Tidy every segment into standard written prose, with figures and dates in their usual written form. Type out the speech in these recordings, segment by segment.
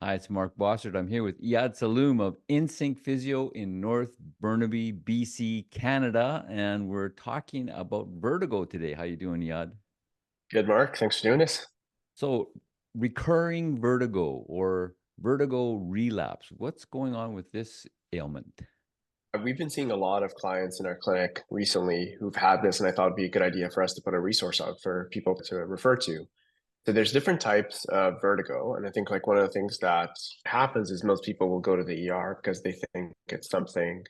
Hi, it's Mark Bossard. I'm here with Iyad Salloum of Insync Physio in North Burnaby, BC, Canada, and we're talking about vertigo today. How you doing, Iyad? Good, Mark. Thanks for doing this. So, recurring vertigo or vertigo relapse, what's going on with this ailment? We've been seeing a lot of clients in our clinic recently who've had this, and I thought it'd be a good idea for us to put a resource out for people to refer to. So there's different types of vertigo, and I think like one of the things that happens is most people will go to the ER because they think it's something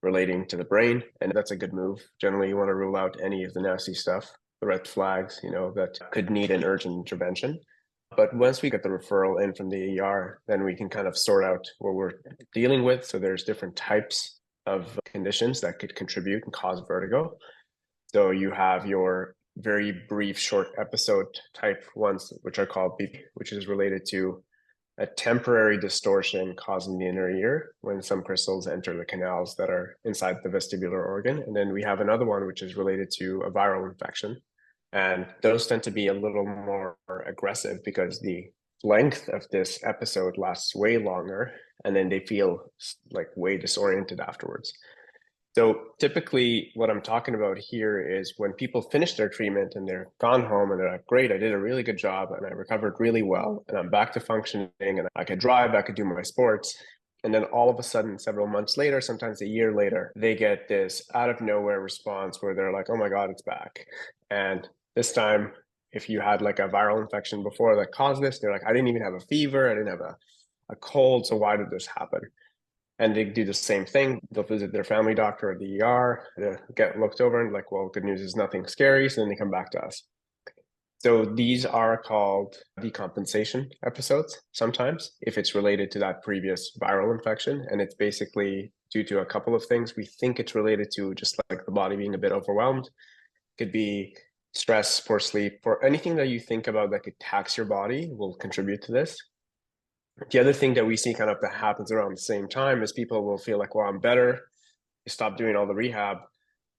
relating to the brain, and that's a good move. Generally, you want to rule out any of the nasty stuff, the red flags, that could need an urgent intervention. But once we get the referral in from the ER, then we can kind of sort out what we're dealing with. So there's different types of conditions that could contribute and cause vertigo. So you have your very brief, short episode type ones, which are called BP, which is related to a temporary distortion causing the inner ear when some crystals enter the canals that are inside the vestibular organ. And then we have another one, which is related to a viral infection. And those tend to be a little more aggressive because the length of this episode lasts way longer, and then they feel like way disoriented afterwards. So typically what I'm talking about here is when people finish their treatment and they're gone home and they're like, great, I did a really good job and I recovered really well and I'm back to functioning and I could drive, I could do my sports. And then all of a sudden, several months later, sometimes a year later, they get this out of nowhere response where they're like, oh my God, it's back. And this time, if you had like a viral infection before that caused this, they're like, I didn't even have a fever, I didn't have a cold, so why did this happen? And they do the same thing. They'll visit their family doctor at the ER, they'll get looked over and like, well, good news is nothing scary. So then they come back to us. So these are called decompensation episodes sometimes if it's related to that previous viral infection. And it's basically due to a couple of things. We think it's related to just like the body being a bit overwhelmed. It could be stress, poor sleep, or anything that you think about that could tax your body will contribute to this. The other thing that we see kind of that happens around the same time is people will feel like, well, I'm better. You stop doing all the rehab.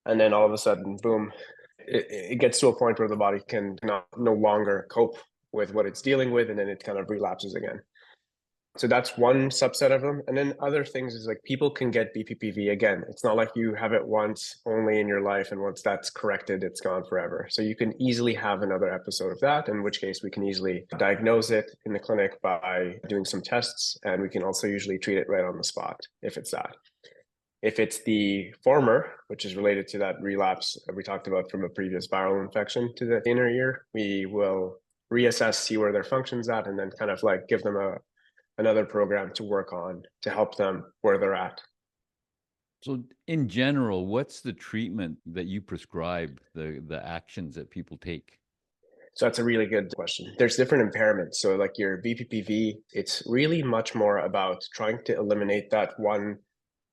And then all of a sudden, boom, it gets to a point where the body can no longer cope with what it's dealing with. And then it kind of relapses again. So that's one subset of them. And then other things is like people can get BPPV again. It's not like you have it once only in your life. And once that's corrected, it's gone forever. So you can easily have another episode of that, in which case we can easily diagnose it in the clinic by doing some tests. And we can also usually treat it right on the spot if it's that. If it's the former, which is related to that relapse we talked about from a previous viral infection to the inner ear, we will reassess, see where their function's at, and then kind of like give them another program to work on to help them where they're at. So, in general, what's the treatment that you prescribe, the actions that people take? So that's a really good question. There's different impairments. So like your BPPV, it's really much more about trying to eliminate that one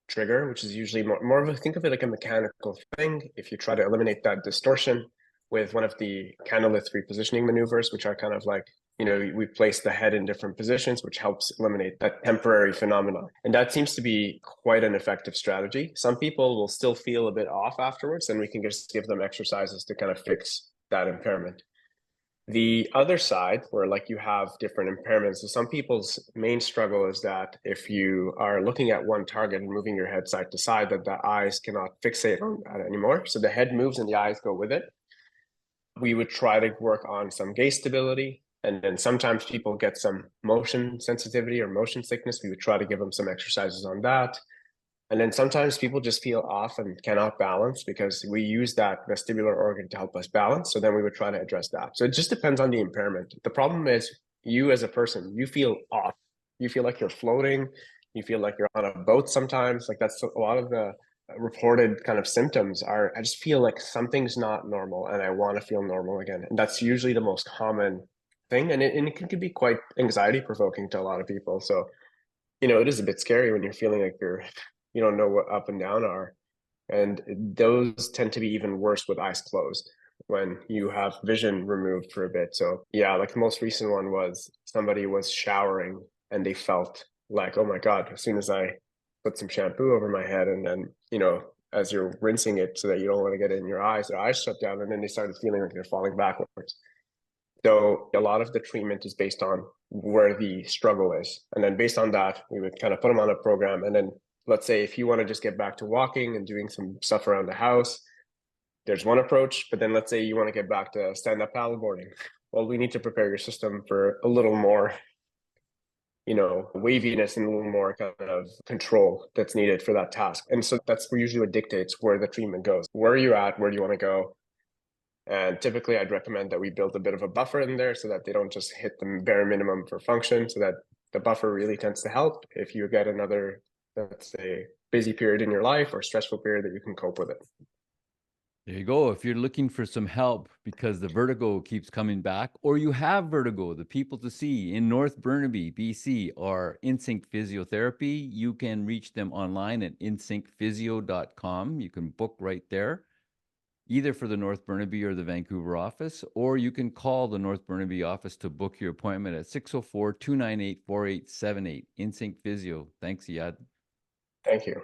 trigger, which is usually more of a, think of it like a mechanical thing. If you try to eliminate that distortion with one of the canalith repositioning maneuvers, which are kind of like, we place the head in different positions, which helps eliminate that temporary phenomenon. And that seems to be quite an effective strategy. Some people will still feel a bit off afterwards, and we can just give them exercises to kind of fix that impairment. The other side, where like you have different impairments, so some people's main struggle is that if you are looking at one target and moving your head side to side, that the eyes cannot fixate on that anymore. So the head moves and the eyes go with it. We would try to work on some gaze stability. And then sometimes people get some motion sensitivity or motion sickness. We would try to give them some exercises on that. And then sometimes people just feel off and cannot balance because we use that vestibular organ to help us balance. So then we would try to address that. So it just depends on the impairment. The problem is you as a person, you feel off. You feel like you're floating. You feel like you're on a boat sometimes. Like that's a lot of the reported kind of symptoms are, I just feel like something's not normal and I want to feel normal again. And that's usually the most common thing. And it can be quite anxiety provoking to a lot of people. So, it is a bit scary when you're feeling like you don't know what up and down are. And those tend to be even worse with eyes closed when you have vision removed for a bit. So yeah, like the most recent one was somebody was showering and they felt like, oh my God, as soon as I put some shampoo over my head and then, as you're rinsing it so that you don't want to get it in your eyes, their eyes shut down and then they started feeling like they're falling backwards. So a lot of the treatment is based on where the struggle is. And then based on that, we would kind of put them on a program. And then let's say if you want to just get back to walking and doing some stuff around the house, there's one approach. But then let's say you want to get back to stand-up paddleboarding. Well, we need to prepare your system for a little more, waviness and a little more kind of control that's needed for that task. And so that's usually what dictates where the treatment goes. Where are you at? Where do you want to go? And typically I'd recommend that we build a bit of a buffer in there so that they don't just hit the bare minimum for function, so that the buffer really tends to help if you get another, let's say, busy period in your life or stressful period, that you can cope with it. There you go. If you're looking for some help because the vertigo keeps coming back, or you have vertigo, the people to see in North Burnaby, BC, are Insync Physiotherapy. You can reach them online at insyncphysio.com. You can book right there, either for the North Burnaby or the Vancouver office, or you can call the North Burnaby office to book your appointment at 604-298-4878. Insync Physio. Thanks, Iyad. Thank you.